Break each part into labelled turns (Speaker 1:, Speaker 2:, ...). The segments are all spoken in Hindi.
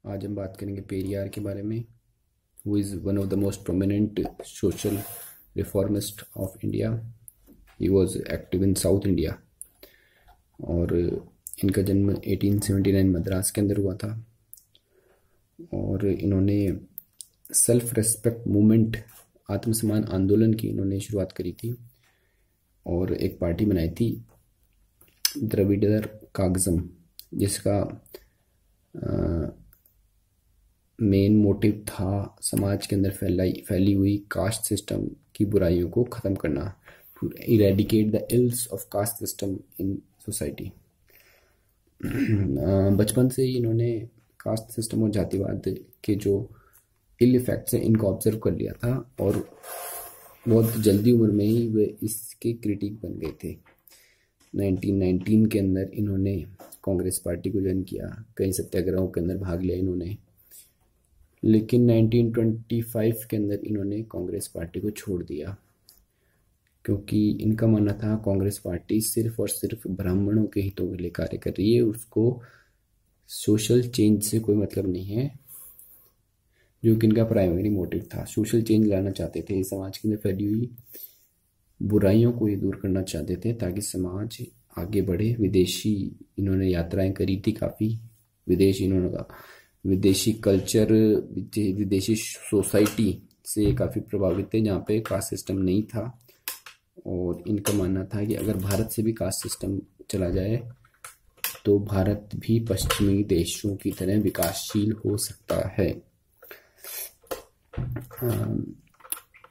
Speaker 1: आज हम बात करेंगे पेरियार के बारे में, who is one of the most prominent social reformist of India. He was active in south India और इनका जन्म 1879 मद्रास के अंदर हुआ था और इन्होंने सेल्फ रेस्पेक्ट मूवमेंट, आत्मसम्मान आंदोलन की इन्होंने शुरुआत करी थी और एक पार्टी बनाई थी द्रविड़र कागजम, जिसका मेन मोटिव था समाज के अंदर फैली हुई कास्ट सिस्टम की बुराइयों को ख़त्म करना, to eradicate the ills of caste system in society. बचपन से ही इन्होंने कास्ट सिस्टम और जातिवाद के जो इल इफेक्ट्स हैं इनको ऑब्जर्व कर लिया था और बहुत जल्दी उम्र में ही वे इसके क्रिटिक बन गए थे। 1919 के अंदर इन्होंने कांग्रेस पार्टी को ज्वाइन किया, कई सत्याग्रहों के अंदर भाग लिया इन्होंने, लेकिन 1925 के अंदर इन्होंने कांग्रेस पार्टी को छोड़ दिया क्योंकि इनका मानना था कांग्रेस पार्टी सिर्फ और सिर्फ ब्राह्मणों के हितों के लिए कार्य कर रही है, उसको सोशल चेंज से कोई मतलब नहीं है, जो कि इनका प्राइमरी मोटिव था। सोशल चेंज लाना चाहते थे, समाज के अंदर फैली हुई बुराइयों को ये दूर करना चाहते थे ताकि समाज आगे बढ़े। विदेशी इन्होंने यात्राएं करी थी काफ़ी, विदेशी कल्चर, विदेशी सोसाइटी से काफ़ी प्रभावित थे जहाँ पे कास्ट सिस्टम नहीं था और इनका मानना था कि अगर भारत से भी कास्ट सिस्टम चला जाए तो भारत भी पश्चिमी देशों की तरह विकासशील हो सकता है।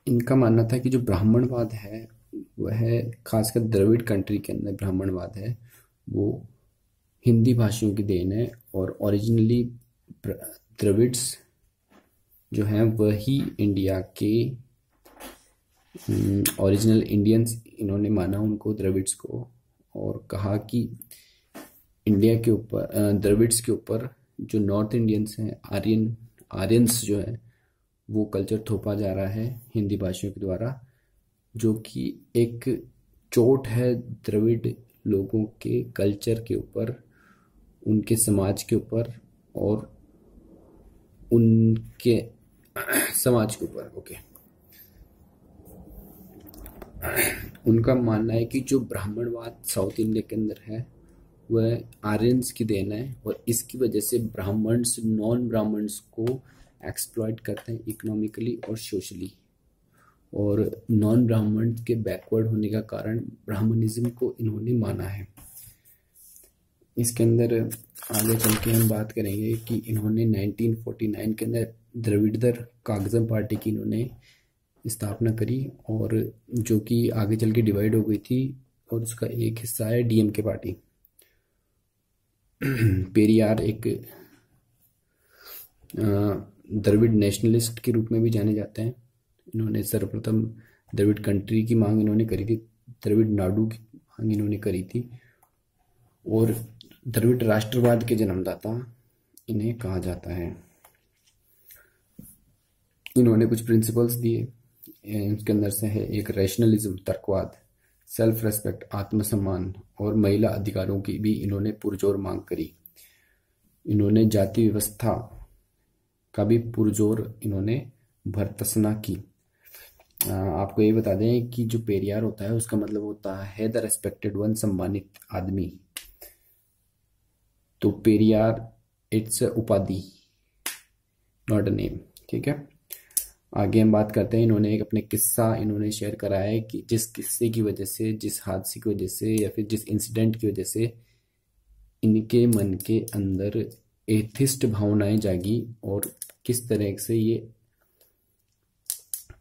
Speaker 1: इनका मानना था कि जो ब्राह्मणवाद है वह खासकर द्रविड़ कंट्री के अंदर ब्राह्मणवाद है वो हिंदी भाषियों की देन है और ओरिजिनली द्रविड्स जो हैं वही इंडिया के ओरिजिनल इंडियंस इन्होंने माना उनको, द्रविड्स को, और कहा कि इंडिया के ऊपर द्रविड्स के ऊपर जो नॉर्थ इंडियंस हैं, आर्यंस जो है वो कल्चर थोपा जा रहा है हिंदी भाषियों के द्वारा, जो कि एक चोट है द्रविड़ लोगों के कल्चर के ऊपर, उनके समाज के ऊपर और उनके समाज के ऊपर। उनका मानना है कि जो ब्राह्मणवाद साउथ इंडिया के अंदर है वह आर्यंस की देन है और इसकी वजह से ब्राह्मण्स नॉन ब्राह्मण्स को एक्सप्लॉइट करते हैं इकोनॉमिकली और सोशली, और नॉन ब्राह्मण के बैकवर्ड होने का कारण ब्राह्मणिज्म को इन्होंने माना है। इसके अंदर आगे चल के हम बात करेंगे कि इन्होंने 1949 के अंदर द्रविड़र कागजम पार्टी की इन्होंने स्थापना करी और जो कि आगे चल के डिवाइड हो गई थी और उसका एक हिस्सा है डीएमके पार्टी। पेरियार एक द्रविड़ नेशनलिस्ट के रूप में भी जाने जाते हैं। इन्होंने सर्वप्रथम द्रविड़ कंट्री की मांग इन्होंने करी थी, द्रविड़ नाडु की मांग इन्होंने करी थी और द्रविड़ राष्ट्रवाद के जन्मदाता इन्हें कहा जाता है। इन्होंने कुछ प्रिंसिपल्स दिए, इसके अंदर से है एक रैशनलिज्म, तर्कवाद, सेल्फ रेस्पेक्ट, आत्मसम्मान और महिला अधिकारों की भी इन्होंने पुरजोर मांग करी। इन्होंने जाति व्यवस्था का भी पुरजोर इन्होंने भर्त्सना की। आपको ये बता दें कि जो पेरियार होता है उसका मतलब होता है द रेस्पेक्टेड वन, सम्मानित आदमी। तो पेरियार इट्स उपाधि, नॉट अ नेम। ठीक है, आगे हम बात करते हैं। इन्होंने एक अपने किस्सा इन्होंने शेयर करा है कि जिस किस्से की वजह से, जिस हादसे की वजह से या फिर जिस इंसिडेंट की वजह से इनके मन के अंदर एथिस्ट भावनाएं जागी और किस तरह से ये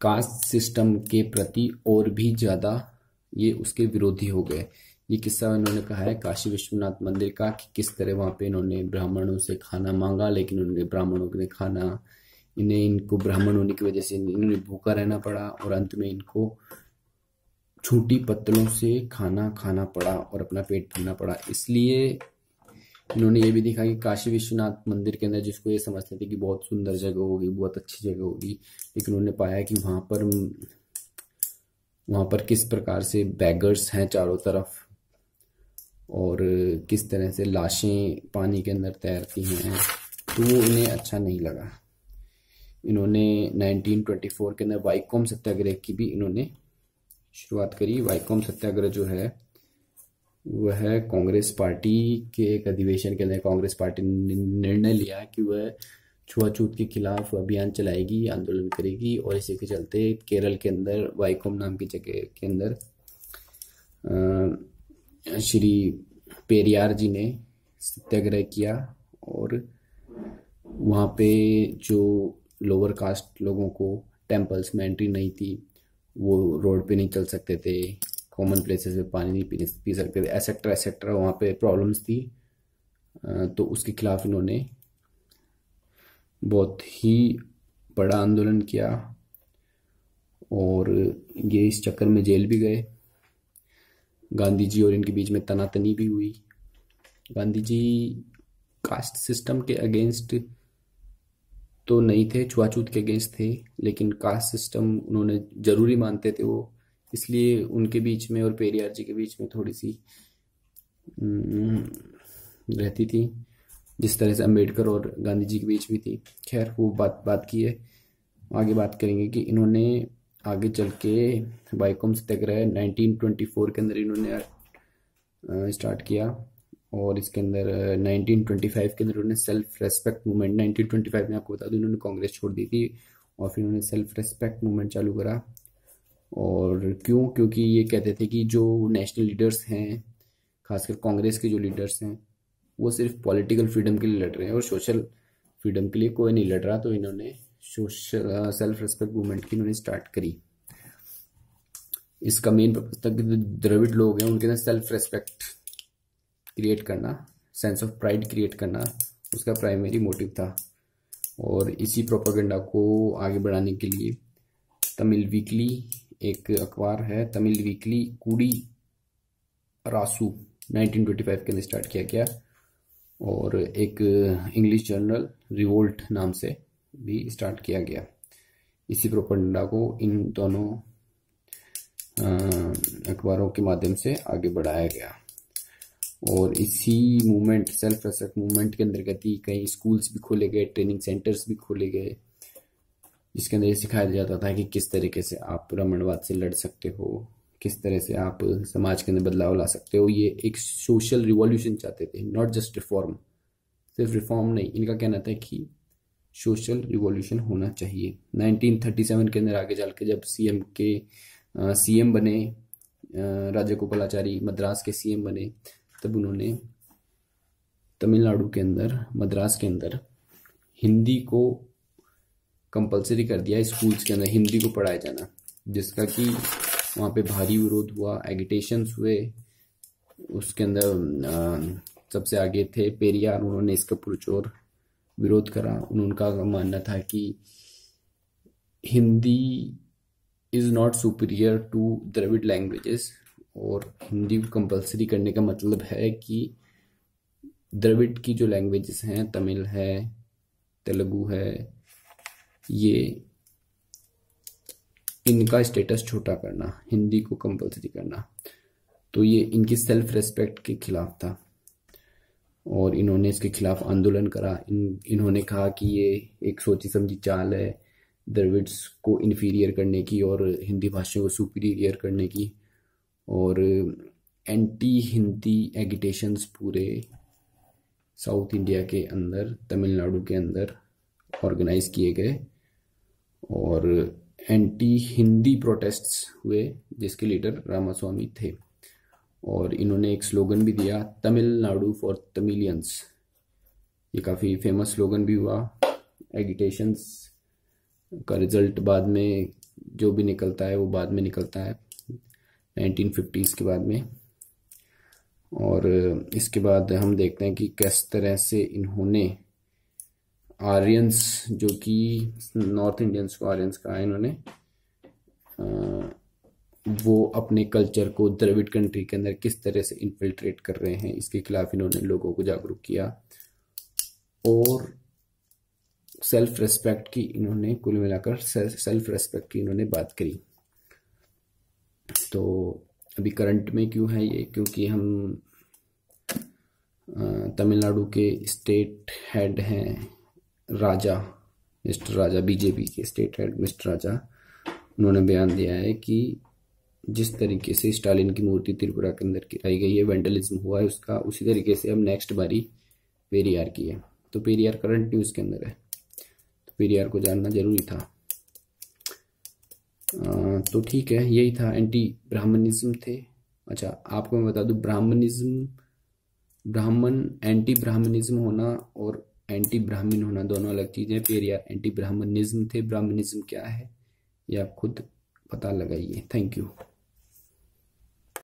Speaker 1: कास्ट सिस्टम के प्रति और भी ज़्यादा ये उसके विरोधी हो गए। ये किस्सा इन्होंने कहा है काशी विश्वनाथ मंदिर का कि किस तरह वहाँ पे इन्होंने ब्राह्मणों से खाना मांगा, लेकिन उन्होंने ब्राह्मणों ने खाना, इनको ब्राह्मण होने की वजह से इन्होंने भूखा रहना पड़ा और अंत में इनको छोटी पत्तलों से खाना खाना पड़ा और अपना पेट भरना पड़ा। इसलिए इन्होंने ये भी देखा कि काशी विश्वनाथ मंदिर के अंदर, जिसको ये समझते थे कि बहुत सुंदर जगह होगी, बहुत अच्छी जगह होगी, लेकिन उन्होंने पाया कि वहाँ पर किस प्रकार से बैगर्स हैं चारों तरफ और किस तरह से लाशें पानी के अंदर तैरती हैं तो वो इन्हें अच्छा नहीं लगा। इन्होंने 1924 के अंदर वाइकोम सत्याग्रह की भी इन्होंने शुरुआत करी। वाइकोम सत्याग्रह जो है वह कांग्रेस पार्टी के एक अधिवेशन के अंदर कांग्रेस पार्टी ने निर्णय लिया कि वह छुआछूत के खिलाफ अभियान चलाएगी, आंदोलन करेगी, और इसी के चलते केरल के अंदर वाइकोम नाम की जगह के अंदर श्री पेरियार जी ने सत्याग्रह किया। और वहाँ पे जो लोअर कास्ट लोगों को टेम्पल्स में एंट्री नहीं थी, वो रोड पे नहीं चल सकते थे, कॉमन प्लेसेस में पानी नहीं पी सकते थे, एसेट्रा एसेट्रा वहाँ पे प्रॉब्लम्स थी। तो उसके खिलाफ इन्होंने बहुत ही बड़ा आंदोलन किया और ये इस चक्कर में जेल भी गए। गांधी जी और इनके बीच में तनातनी भी हुई। गांधी जी कास्ट सिस्टम के अगेंस्ट तो नहीं थे, छुआछूत के अगेंस्ट थे, लेकिन कास्ट सिस्टम उन्होंने जरूरी मानते थे वो, इसलिए उनके बीच में और पेरियार जी के बीच में थोड़ी सी रहती थी, जिस तरह से अंबेडकर और गांधी जी के बीच भी थी। खैर वो बात की है, आगे बात करेंगे कि इन्होंने आगे चल के वाइकोम सत्याग्रह 1924 के अंदर इन्होंने स्टार्ट किया। और इसके अंदर 1925 के अंदर उन्होंने सेल्फ रेस्पेक्ट मूवमेंट, 1925 में आपको बता दूं इन्होंने कांग्रेस छोड़ दी थी और फिर उन्होंने सेल्फ रेस्पेक्ट मूवमेंट चालू करा। और क्यों? क्योंकि ये कहते थे कि जो नेशनल लीडर्स हैं, खासकर कांग्रेस के जो लीडर्स हैं, वो सिर्फ पॉलिटिकल फ्रीडम के लिए लड़ रहे हैं और सोशल फ्रीडम के लिए कोई नहीं लड़ रहा। तो इन्होंने सोशल सेल्फ रेस्पेक्ट मूवमेंट की इन्होंने स्टार्ट करी। इसका मेन पर्पज था कि द्रविड़ लोग हैं उनके अंदर सेल्फ रेस्पेक्ट क्रिएट करना, सेंस ऑफ प्राइड क्रिएट करना उसका प्राइमरी मोटिव था। और इसी प्रोपेगेंडा को आगे बढ़ाने के लिए तमिल वीकली, एक अखबार है तमिल वीकली कूड़ी रासू, 1925 के अंदर स्टार्ट किया गया। और एक इंग्लिश जर्नल रिवोल्ट नाम से भी स्टार्ट किया गया। इसी प्रोपेगेंडा को इन दोनों अखबारों के माध्यम से आगे बढ़ाया गया। और इसी मूवमेंट, सेल्फ रेस्पेक्ट मूवमेंट के अंतर्गत ही कई स्कूल्स भी खोले गए, ट्रेनिंग सेंटर्स भी खोले गए, जिसके अंदर ये सिखाया जाता था कि किस तरीके से आप ब्राह्मणवाद से लड़ सकते हो, किस तरह से आप समाज के अंदर बदलाव ला सकते हो। ये एक सोशल रिवॉल्यूशन चाहते थे, नॉट जस्ट रिफॉर्म, सिर्फ रिफॉर्म नहीं, इनका कहना था कि सोशल रिवॉल्यूशन होना चाहिए। 1937 के अंदर आगे चल के जब सीएम बने राजागोपालाचारी, मद्रास के सीएम बने, तब उन्होंने तमिलनाडु के अंदर, मद्रास के अंदर हिंदी को कंपलसरी कर दिया, स्कूल्स के अंदर हिंदी को पढ़ाया जाना, जिसका कि वहाँ पे भारी विरोध हुआ, एगिटेशंस हुए। उसके अंदर सबसे आगे थे पेरियार, उन्होंने इसका पुरजोर विरोध करा। उनका मानना था कि Hindi is not superior to Dravid languages, और हिंदी को कंपलसरी करने का मतलब है कि द्रविड़ की जो लैंग्वेजेस हैं, तमिल है, तेलुगु है, ये इनका स्टेटस छोटा करना, हिंदी को कंपलसरी करना। तो ये इनकी सेल्फ रेस्पेक्ट के खिलाफ था और इन्होंने इसके खिलाफ आंदोलन करा। इन्होंने कहा कि ये एक सोची समझी चाल है द्रविड्स को इन्फीरियर करने की और हिंदी भाषा को सुपीरियर करने की। और एंटी हिंदी एगिटेशंस पूरे साउथ इंडिया के अंदर, तमिलनाडु के अंदर ऑर्गेनाइज किए गए और एंटी हिंदी प्रोटेस्ट्स हुए, जिसके लीडर रामास्वामी थे। और इन्होंने एक स्लोगन भी दिया, तमिलनाडु फॉर तमिलियंस। ये काफ़ी फेमस स्लोगन भी हुआ। एगिटेशंस का रिजल्ट बाद में जो भी निकलता है वो बाद में निकलता है 1950s के बाद में। और इसके बाद हम देखते हैं कि किस तरह से इन्होंने आर्यंस, जो कि नॉर्थ इंडियंस को आर्यंस कहा है इन्होंने, वो अपने कल्चर को द्रविड़ कंट्री के अंदर किस तरह से इन्फिल्ट्रेट कर रहे हैं, इसके खिलाफ इन्होंने लोगों को जागरूक किया। और सेल्फ रेस्पेक्ट की इन्होंने, कुल मिलाकर सेल्फ रेस्पेक्ट की इन्होंने बात करी। तो अभी करंट में क्यों है ये? क्योंकि हम तमिलनाडु के स्टेट हेड हैं राजा, मिस्टर राजा, बीजेपी के स्टेट हेड मिस्टर राजा, उन्होंने बयान दिया है कि जिस तरीके से स्टालिन की मूर्ति त्रिपुरा के अंदर गिराई गई है, वेंडलिज्म हुआ है उसका, उसी तरीके से अब नेक्स्ट बारी पेरियार की है। तो पेरियार करंट न्यूज़ के अंदर है, तो पेरियार को जानना जरूरी था। तो ठीक है, यही था, एंटी ब्राह्मणिज्म थे। अच्छा, आपको मैं बता दूं, ब्राह्मण एंटी ब्राह्मणिज्म होना और एंटी ब्राह्मण होना दोनों अलग चीज़ें। पेरियार एंटी ब्राह्मणिज्म थे, ब्राह्मणिज्म क्या है ये आप खुद पता लगाइए। Thank you.